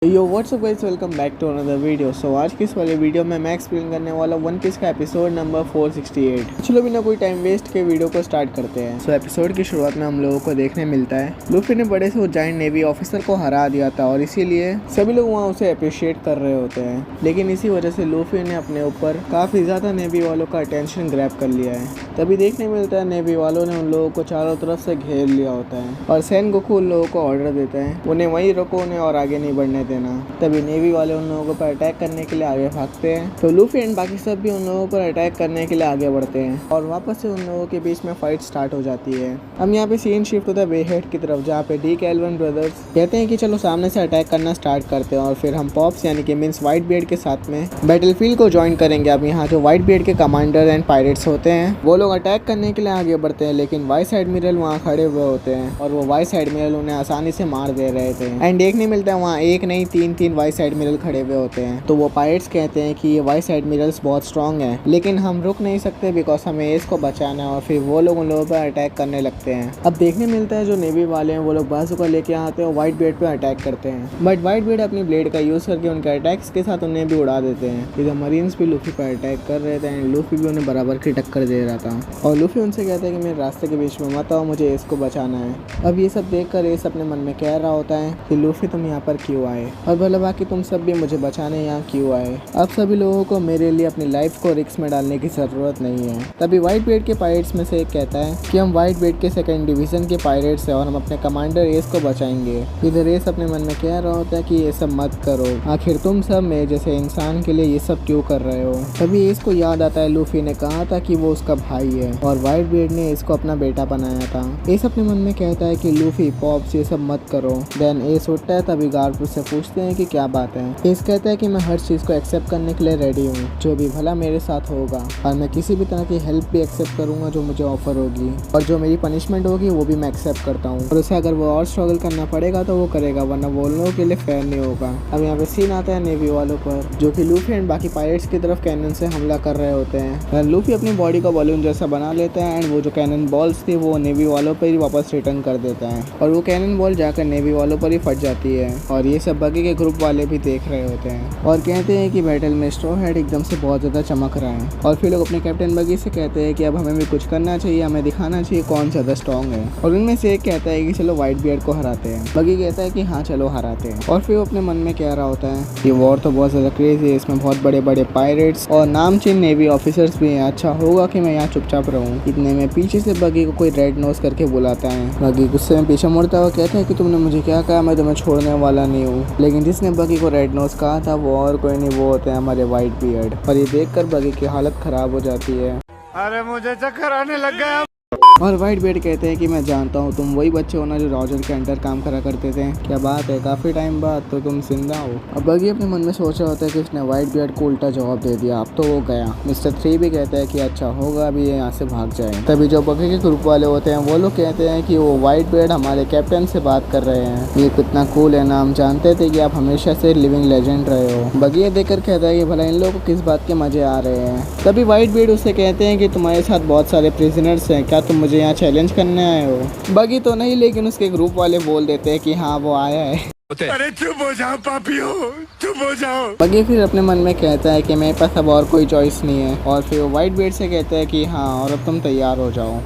Yo what's up guys, welcome back to another video. So आज की इस वाले वीडियो में मैं एक्सप्लेन करने वाला वन पीस का एपिसोड नंबर 468। चलो बिना कोई टाइम वेस्ट के वीडियो को स्टार्ट करते हैं। सो एपिसोड की शुरुआत में हम लोगों को देखने मिलता है लूफी ने बड़े से वो जायंट नेवी ऑफिसर को हरा दिया था और इसीलिए सभी लोग वहाँ उसे अप्रिशिएट कर रहे होते हैं। लेकिन इसी वजह से लूफी ने अपने ऊपर काफ़ी ज़्यादा नेवी वालों का अटेंशन ग्रैब कर लिया है। तभी देखने मिलता है नेवी वालों ने उन लोगों को चारों तरफ से घेर लिया होता है और सेनगोकू उन लोगों को ऑर्डर देता है उन्हें वहीं रोको, उन्हें और आगे नहीं बढ़ने देना। तभी नेवी वाले उन लोगों पर अटैक करने के लिए आगे भागते हैं तो लूफी एंड बाकी सब भी उन लोगों पर अटैक करने के लिए आगे बढ़ते हैं और वापस से उन लोगों के बीच में फाइट स्टार्ट हो जाती है। हम यहाँ पे सीन शिफ्ट होता है वे हेड की तरफ, जहाँ पे डी कैल्विन ब्रदर्स कहते हैं कि चलो सामने से अटैक करना स्टार्ट करते हैं और फिर हम पॉप्स यानी कि मीन्स व्हाइट बियर्ड के साथ में बैटलफील्ड को ज्वाइन करेंगे। अब यहाँ जो व्हाइट बियर्ड के कमांडर एंड पायरेट्स होते हैं वो लोग अटैक करने के लिए आगे बढ़ते हैं, लेकिन वाइस एडमिरल वहाँ खड़े हुए होते हैं और वो वाइस एडमिरल उन्हें आसानी से मार दे रहे थे। एंड देखने मिलता है वहाँ एक नहीं तीन वाइस एडमिरल खड़े हुए होते हैं। तो वो पायरेट्स कहते हैं कि ये वाइस एडमिरल्स बहुत स्ट्रांग हैं, लेकिन हम रुक नहीं सकते बिकॉज हमें एस को बचाना है। और फिर वो लोग उन लोगों पर अटैक करने लगते हैं। अब देखने मिलता है जो नेवी वाले हैं वो लोग बाजुका लेके आते हैं और व्हाइट बियर्ड पे अटैक करते हैं, बट व्हाइट बियर्ड अपनी ब्लेड का यूज करके उनके अटैक्स के साथ उन्हें भी उड़ा देते हैं। इधर मरीन्स भी लूफी पर अटैक कर रहे थे एंड लूफी भी उन्हें बराबर की टक्कर दे रहा था और लूफी उनसे कहता है कि मेरे रास्ते के बीच में मत आओ, मुझे एस को बचाना है। अब ये सब देखकर एस अपने मन में कह रहा होता है कि लूफी तुम यहाँ पर क्यों आए और भला बाकी तुम सब भी मुझे बचाने यहाँ क्यों आए। अब सभी लोगों को मेरे लिए अपनी लाइफ को रिस्क में डालने की जरूरत नहीं है। तभी व्हाइट बियर्ड के पायरेट्स में से एक कहता है कि हम व्हाइट बियर्ड के सेकंड डिवीजन के पायरेट्स हैं और हम अपने कमांडर एस को बचाएंगे। इधर एस अपने मन में कह रहा होता है कि ये सब मत करो, आखिर तुम सब मेरे जैसे इंसान के लिए ये सब क्यों कर रहे हो। तभी एस को याद आता है लूफी ने कहा था कि वो उसका भाई है और व्हाइट बियर्ड ने इसको अपना बेटा बनाया था। एस अपने मन में कहता है कि लूफी पॉप्स ये सब मत करो। देन एस उठता है। तभी गार्ड उससे पूछते हैं कि क्या बात है। एस कहता है कि मैं हर चीज़ को एक्सेप्ट करने के लिए रेडी हूँ, जो भी भला मेरे साथ होगा, और मैं किसी भी तरह की हेल्प भी एक्सेप्ट करूँगा जो मुझे ऑफर होगी, और जो मेरी पनिशमेंट होगी वो भी मैं एक्सेप्ट करता हूँ। और उसे अगर वो और स्ट्रगल करना पड़ेगा तो वो करेगा, वरना वो लोगों के लिए फेयर नहीं होगा। अब यहाँ पे सीन आता है नेवी वालों पर जो कि लूफी एंड बाकी पायरेट्स की तरफ कैनन से हमला कर रहे होते हैं। लूफी अपनी बॉडी को बलून जैसा बना लेता है एंड वो जो कैनन बॉल्स थी वो नेवी वालों पर ही वापस रिटर्न कर देता है और वो कैनन बॉल जाकर नेवी वालों पर ही फट जाती है। और ये सब बगी के ग्रुप वाले भी देख रहे होते हैं और कहते हैं कि बैटल में स्ट्रॉ हेड एकदम से बहुत ज़्यादा चमक रहा है। और फिर लोग अपने कैप्टन बगी से कहते हैं कि अब हमें भी कुछ करना चाहिए, हमें दिखाना चाहिए कौन ज़्यादा स्ट्रॉन्ग है। और उनमें से एक कहता है कि चलो व्हाइट बियर्ड को हराते हैं। बगी कहता है कि हाँ चलो हराते हैं। और फिर वो अपने मन में कह रहा होता है कि वॉर तो बहुत ज़्यादा क्रेजी है, इसमें बहुत बड़े बड़े पायरेट्स और नामचीन नेवी ऑफिसर्स भी हैं, अच्छा होगा कि मैं यहाँ चुपचाप रहूँ। इतने में पीछे से बगी को कोई रेड नोज करके बुलाता है। बगी गुस्से में पीछे मुड़ता हुआ कहता है कि तुमने मुझे क्या कहा, मैं तुम्हें छोड़ने वाला नहीं हूँ। लेकिन जिसने बगी को रेड नोज कहा था वो और कोई नहीं, वो होते हैं हमारे व्हाइट बियर्ड। और ये देखकर बगी की हालत खराब हो जाती है। अरे मुझे चक्कर आने लग गया। और व्हाइट बियर्ड कहते हैं कि मैं जानता हूँ तुम वही बच्चे हो ना जो रॉजर के अंडर काम करा करते थे, क्या बात है काफ़ी टाइम बाद तो तुम जिंदा हो। अब बगी अपने मन में सोच रहा होता है कि उसने व्हाइट बियर्ड को उल्टा जवाब दे दिया, अब तो वो गया। मिस्टर 3 भी कहता है कि अच्छा होगा अभी ये यहाँ से भाग जाए। तभी जो बगी के ग्रुप वाले होते हैं वो लोग कहते हैं कि वो व्हाइट बियर्ड हमारे कैप्टन से बात कर रहे हैं, ये कितना कूल है ना, हम जानते थे कि आप हमेशा से लिविंग लेजेंड रहे हो। बगी ये देखकर कहता है कि भला इन लोगों को किस बात के मजे आ रहे हैं। तभी व्हाइट बियर्ड उससे कहते हैं कि तुम्हारे साथ बहुत सारे प्रिजनर्स हैं, क्या तुम मुझे यहाँ चैलेंज करने आए हो। बगी तो नहीं, लेकिन उसके ग्रुप वाले बोल देते हैं कि हाँ वो आया है। अरे चुप हो जाओ पापियो, चुप हो जाओ। बगी फिर अपने मन में कहता है कि मेरे पास अब और कोई चॉइस नहीं है और फिर वो व्हाइट बियर्ड से कहता है कि हाँ और अब तुम तैयार हो जाओ।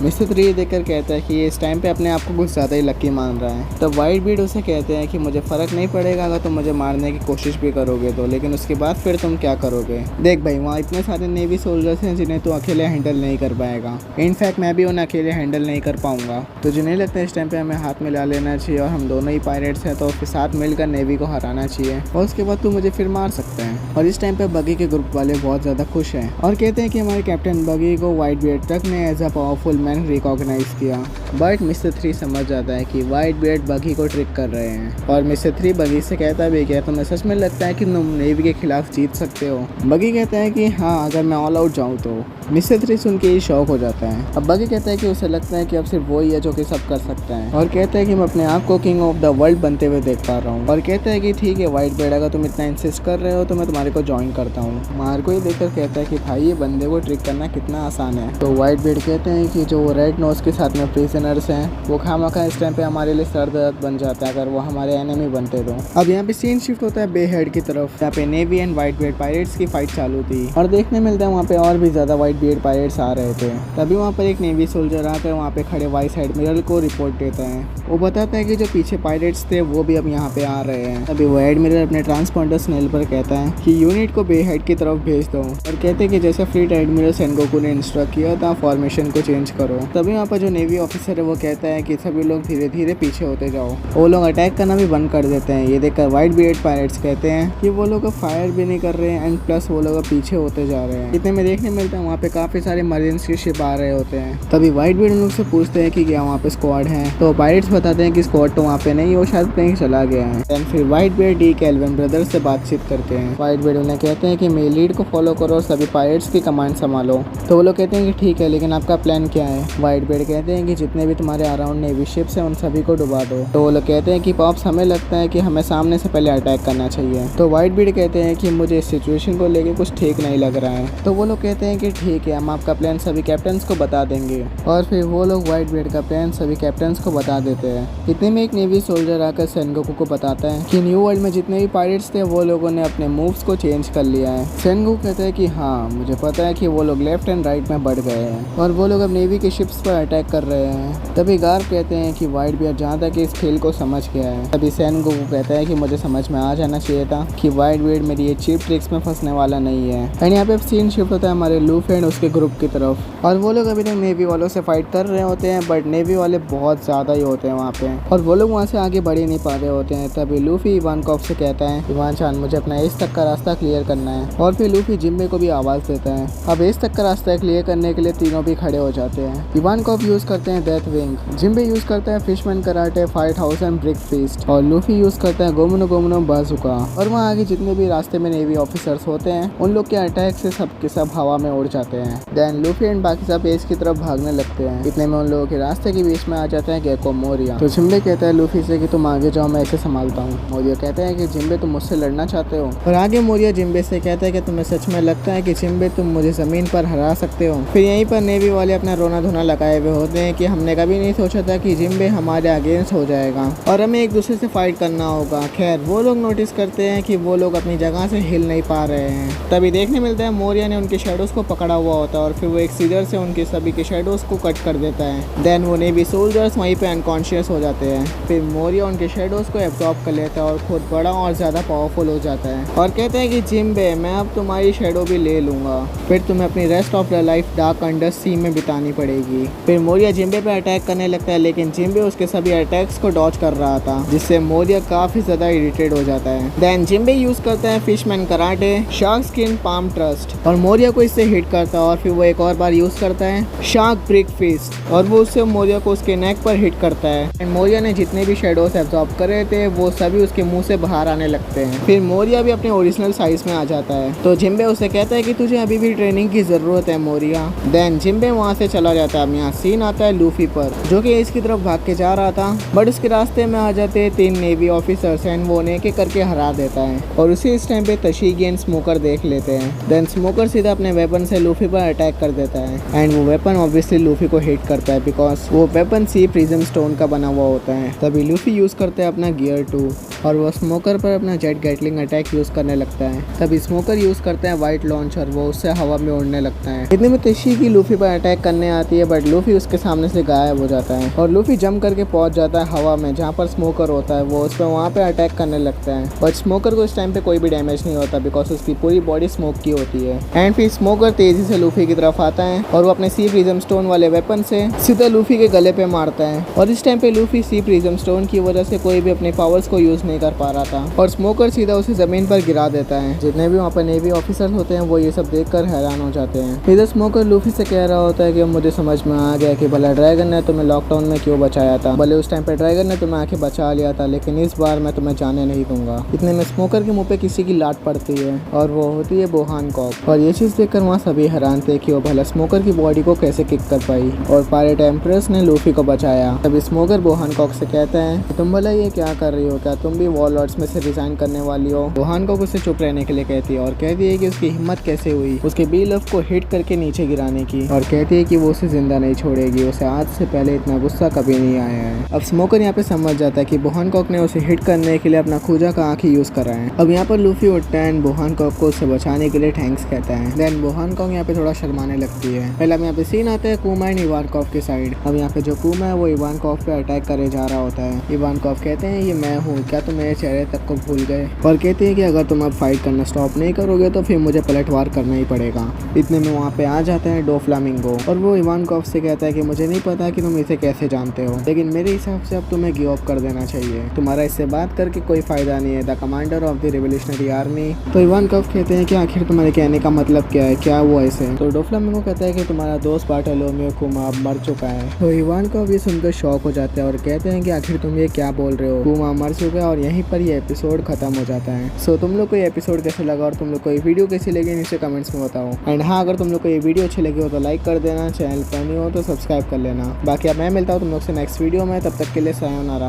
मिस्टर 3 देखकर कहता है कि ये इस टाइम पे अपने आप को कुछ ज़्यादा ही लकी मान रहा है। तब व्हाइट बियर्ड उसे कहते हैं कि मुझे फ़र्क नहीं पड़ेगा अगर तुम मुझे मारने की कोशिश भी करोगे तो, लेकिन उसके बाद फिर तुम क्या करोगे। देख भाई वहाँ इतने सारे नेवी सोल्जर्स हैं जिन्हें तू अकेले हैंडल नहीं कर पाएगा। इनफैक्ट मैं भी उन्हें अकेले हैंडल नहीं कर पाऊंगा। तुझे नहीं लगता इस टाइम पे हमें हाथ मिला लेना चाहिए और हम दोनों ही पायरेट्स हैं तो उसके साथ मिलकर नेवी को हराना चाहिए और उसके बाद तू मुझे फिर मार सकते हैं। और इस टाइम पे बगी के ग्रुप वाले बहुत ज़्यादा खुश हैं और कहते हैं कि हमारे कैप्टन बगी को व्हाइट बियर्ड तक ने as a powerful man recognize किया। बट मिस्टर 3 समझ जाता है कि व्हाइट बियर्ड बगी को ट्रिक कर रहे हैं और मिस्टर 3 बगी से कहता भी क्या तुम्हें सच में लगता है कि तुम नेवी के खिलाफ जीत सकते हो। बगी कहता है कि हाँ अगर मैं ऑल आउट जाऊँ तो। मिस्टर 3 सुन के ही शौक हो जाता है। अब बगी कहता है कि उसे लगता है कि अब सिर्फ वो ही है जो कि सब कर सकता है और कहता है कि मैं अपने आप को किंग ऑफ द वर्ल्ड बनते हुए देख पा रहा हूँ। और कहता है कि ठीक है व्हाइट बियर्ड अगर तुम इतना इंसिस्ट कर रहे हो तो मैं तुम्हारे को ज्वाइन करता हूँ। मार्को ही देखकर कहता है कि भाई ये बंदे को ट्रिक करना कितना आसान है। तो व्हाइट बियर्ड कहते हैं कि जो जो वो रेड नोज के साथ में प्रिजनर्स हैं वो खामखा इस टाइम पे हमारे लिए सर दर्द बन जाता है अगर वो हमारे एनिमी बनते तो। अब यहाँ पे सीन शिफ्ट होता है बे हेड की तरफ, यहाँ पे navy and white beard pirates की फाइट चालू थी और देखने मिलता है वहाँ पे और भी ज्यादा व्हाइट बियर्ड पायरेट्स आ रहे थे। तभी वहाँ पर एक नेवी सोल्जर आकर वहाँ पे खड़े वाइस एडमिरल को रिपोर्ट देता है। वो बताता है कि जो पीछे पायरेट्स थे वो भी अब यहाँ पे आ रहे हैं। तभी वो एडमिरल अपने ट्रांसपोंडर स्नेल पर कहता है कि यूनिट को बे हेड की तरफ भेज दो और कहते हैं कि जैसे फ्लीट एडमिरल सेनगोकू ने इंस्ट्रक्ट किया था फॉर्मेशन को चेंज करो। तभी वहाँ पर जो नेवी ऑफिसर है वो कहता है कि सभी लोग धीरे धीरे पीछे होते जाओ। वो लोग अटैक करना भी बंद कर देते हैं। ये देखकर व्हाइट बियर्ड पायरेट्स कहते हैं कि वो लोग फायर भी नहीं कर रहे हैं एंड प्लस वो लोग पीछे होते जा रहे हैं। इतने में देखने मिलता है वहाँ पे काफी सारे मरीन्स के शिप आ रहे होते हैं। तभी व्हाइट बियर्ड उन लोग से पूछते हैं कि क्या वहाँ पे स्क्वाड है, तो पायरेट्स बताते हैं कि स्क्वाड तो वहाँ पे नहीं, वो शायद कहीं चला गया है। देन फिर white beard D Calvin brothers से बातचीत करते हैं। व्हाइट बियर्ड उन्हें कहते हैं कि मेरी लीड को फॉलो करो और सभी पायरेट्स की कमांड संभालो। तो वो लोग कहते हैं कि ठीक है, लेकिन आपका प्लान क्या है। व्हाइट बियर्ड कहते हैं कि जितने भी तुम्हारे अराउंड नेवी शिप्स हैं उन सभी को डुबा दो। तो वो लोग कहते हैं कि पॉप्स हमें लगता है कि हमें सामने से पहले अटैक करना चाहिए। तो व्हाइट बियर्ड कहते हैं कि मुझे इस सिचुएशन को लेके कुछ ठीक नहीं लग रहा है। तो वो लोग कहते हैं कि ठीक है, हम आपका प्लान सभी कैप्टन्स को बता देंगे। और फिर वो लोग व्हाइट बियर्ड का प्लान सभी कैप्टन्स को बता देते हैं। इतने में एक नेवी सोल्जर आकर सेनगोकू को बताता है कि न्यू वर्ल्ड में जितने भी पायरेट्स थे वो लोगों ने अपने मूव्स को चेंज कर लिया है। सेनगोकू कहता है कि हाँ, मुझे पता है कि वो लोग लेफ्ट एंड राइट में बढ़ गए हैं और वो लोग अब नेवी के शिप्स पर अटैक कर रहे हैं। तभी गार्ड कहते हैं कि व्हाइट बियर्ड जहाँ तक इस खेल को समझ गया है। तभी सेनगोकू कहता है कि मुझे समझ में आ जाना चाहिए था कि व्हाइट बियर्ड मेरी ये चीप ट्रिक्स में फंसने वाला नहीं है। एंड यहाँ पे सीन शिफ्ट होता है हमारे लूफी एंड उसके ग्रुप की तरफ और वो लोग अभी तक नेवी वालों से फाइट कर रहे होते हैं, बट नेवी वाले बहुत ज़्यादा ही होते हैं वहाँ पे और वो लोग वहाँ से आगे बढ़ ही नहीं पा रहे होते हैं। तभी लूफी इवानकॉफ से कहता है इवान-चान मुझे अपना एस तक का रास्ता क्लियर करना है और फिर लूफी जिम्बे को भी आवाज़ देता है। अब एस तक का रास्ता क्लियर करने के लिए तीनों भी खड़े हो जाते हैं। इवानकॉफ यूज़ करते हैं डेथ विंग, जिम्बे यूज़ करता है fishman karate, fight house and brick fist और लूफी यूज़ करता है गोमनो गोमनो बाजुका। और वहाँ आगे जितने भी रास्ते में नेवी ऑफिसर्स होते हैं उन लोग के अटैक से सब के सब हवा में उड़ जाते हैं। देन लूफी एंड बाकी सब एस की तरफ भागने लगते हैं। इतने में उन लोगों के रास्ते के बीच में आ जाते हैं गेको मोरिया। तो जिम्बे कहता है लूफी से कि तुम आगे जाओ, मैं ऐसे संभालता हूँ। मोरिया कहता है कि जिम्बे तुम मुझसे लड़ना चाहते हो और आगे मोरिया जिम्बे से कहता है कि तुम्हें सच में लगता है कि जिम्बे तुम मुझे ज़मीन पर हरा सकते हो। फिर यहीं पर नेवी वाले अपना रोना धोना लगाए हुए होते हैं कि हमने कभी नहीं सोचा था कि जिम्बे हमारे अगेंस्ट हो जाएगा और हमें एक दूसरे से फाइट करना होगा। खैर वो लोग नोटिस करते हैं कि वो लोग अपनी जगह से हिल नहीं पा रहे हैं। तभी देखने मिलता है मोरिया ने उनके शेडोज को पकड़ा हुआ होता है और फिर वो एक सीजर से उनके सभी के शेडोज को कट कर देता है। देन वो नेवी सोल्जर्स वहीं पे अनकॉन्शियस हो जाते हैं। फिर मोरिया उनके शेडोज को एब्जॉर्ब कर लेता है और खुद बड़ा और ज़्यादा पावरफुल हो जाता है और कहता है कि जिम्बे मैं अब तुम्हारी शेडो भी ले लूँगा, फिर तुम्हें अपनी rest of the life dark under sea में बितानी पड़ेगी। फिर मोरिया जिम्बे पे अटैक करने लगता है, लेकिन जिम्बे उसके सभी अटैक्स को डॉज कर रहा था जिससे मोरिया काफ़ी ज़्यादा इरिटेट हो जाता है। देन जिम्बे यूज़ करता है fishman karate, shark skin palm thrust और मोरिया को इससे हिट करता है और फिर वो एक और बार यूज़ करता है शार्क ब्रिक फिस्ट और वो उससे मोरिया को उसके नेक पर हिट करता है। एंड मोरिया ने जितने भी शेडोज एब्जॉर्ब करे थे वो सभी उसके मुंह से बाहर आने लगते हैं। फिर मोरिया भी अपने ओरिजिनल साइज में आ जाता है। तो जिम्बे उसे कहता है कि तुझे अभी भी ट्रेनिंग की ज़रूरत है मोरिया। देन जिम्बे वहाँ से चला जाता है। अब यहाँ सीन आता है लूफी पर जो कि इसकी तरफ भाग के जा रहा था, बट उसके रास्ते में आ जाते हैं 3 नेवी ऑफिसर्स एंड वो उन्हें एक करके हरा देता है और उसी इस टाइम पे तशीगी एंड स्मोकर देख लेते हैं। देन स्मोकर सीधा अपने वेपन से लूफी पर अटैक कर देता है एंड वो वेपन ऑब्वियसली लूफी को हिट करता है बिकॉज वो वेपन सी प्रिज्म स्टोन का बना हुआ होता है। तभी लूफी यूज़ करता है अपना गियर 2 और वो स्मोकर पर अपना जेट गैटलिंग अटैक यूज़ करने लगता है। तभी स्मोकर यूज़ करता है वाइट लॉन्चर, वो उससे हवा में उड़ने लगता है। इतने में तशीगी लूफी पर अटैक करने आती है, बट लूफी उसके सामने से गायब हो जाता है और लूफी जंप करके पहुंच जाता है हवा में जहाँ पर स्मोकर होता है। वो उस पर वहाँ पे अटैक करने लगता है, बट स्मोकर को इस टाइम पे कोई भी डैमेज नहीं होता बिकॉज उसकी पूरी बॉडी स्मोक की होती है। एंड फिर स्मोकर तेजी से लूफी की तरफ आता है और वो अपने सी प्रिज्म स्टोन वाले वेपन से सीधा लूफी के गले पे मारता है और इस टाइम पे लूफी सी प्रिज्म स्टोन की वजह से कोई भी अपने पावर्स को यूज़ नहीं कर पा रहा था और स्मोकर सीधा उसे ज़मीन पर गिरा देता है। जितने भी वहाँ पर नेवी ऑफिसर्स होते हैं वो ये सब देखकर हैरान हो जाते हैं। इधर स्मोकर लूफी से कह रहा होता है कि मुझे समझ में आ गया कि भला ड्रैगन ने तुम्हें लॉकडाउन में क्यों बचाया था। भले उस टाइम पे ड्रैगन ने तुम्हें आके बचा लिया था, लेकिन इस बार मैं तुम्हें जाने नहीं दूंगा। इतने में स्मोकर के मुंह पे किसी की लात पड़ती है और वो होती है बोहान कॉक और ये चीज़ देखकर वहाँ सभी हैरान थे कि वो भला स्मोकर की बॉडी को कैसे किक कर पाई और पायरेट एम्प्रेस ने लूफी को बचाया। तभी स्मोकर बोहान कॉक से कहता है तुम भला ये क्या कर रही हो, क्या तुम तुम भी वॉरलॉर्ड्स में से रिजाइन करने वाली हो। वो हानकॉक उसे चुप रहने के लिए कहती है और कहती है कि उसकी हिम्मत कैसे हुई उसके बीलफ को हिट करके नीचे गिराने की, और कहती है कि वो उसे जिंदा नहीं छोड़ेगी, उसे आज से पहले इतना गुस्सा कभी नहीं आया है। अब स्मोकर यहाँ पे समझ जाता है कि बो हानकॉक ने उसे हिट करने के लिए अपना खूजा का आँख ही यूज कर रहा है। अब यहाँ पर लूफी उठता है, बो हानकॉक को उसे बचाने के लिए थैंक्स कहता है। देन बो हानकॉक यहाँ पे थोड़ा शर्माने लगती है। पहले अब यहाँ पे सीन आता है कुमा एंड इवानकॉफ के साइड। अब यहाँ पे जो कुमा है वो इवानकॉफ पे अटैक करे जा रहा होता है। इवानकॉफ कहते हैं ये मैं हूँ, क्या तुम मेरे चेहरे तक को भूल गए, और कहते हैं कि अगर तुम अब फाइट करना स्टॉप नहीं करोगे तो फिर मुझे पलटवार करना ही पड़ेगा। इतने में वहाँ पे आ जाते हैं डोफ्लामिंगो, और वो इवानकॉफ से कहता है कि मुझे नहीं पता कि तुम इसे कैसे जानते हो, लेकिन मेरे हिसाब से अब तुम्हें गिव अप कर देना चाहिए, तुम्हारा इससे बात करके कोई फायदा नहीं है, the commander of the revolutionary army. तो इवानकॉफ कहते हैं कि आखिर तुम्हारे कहने का मतलब क्या है, क्या हुआ इसे। तो डोफ्लामिंगो कहता है कि तुम्हारा दोस्त बार्टोलोमियो कुमा अब मर चुका है। तो इवानकॉफ भी सुनकर शॉक हो जाता है और कहते हैं कि आखिर तुम ये क्या बोल रहे हो, कुमा मर चुका है, और यहीं पर ये एपिसोड खत्म हो जाता है। सो तुम लोग को ये एपिसोड कैसे लगा और तुम लोग को ये वीडियो कैसी लगी नीचे कमेंट्स में बताओ। एंड हाँ, अगर तुम लोग को ये वीडियो अच्छी लगी हो तो लाइक कर देना, चैनल पर नहीं हो तो सब्सक्राइब कर लेना। बाकी अब मैं मिलता हूँ तुम लोग से नेक्स्ट वीडियो में, तब तक के लिए सायोनारा।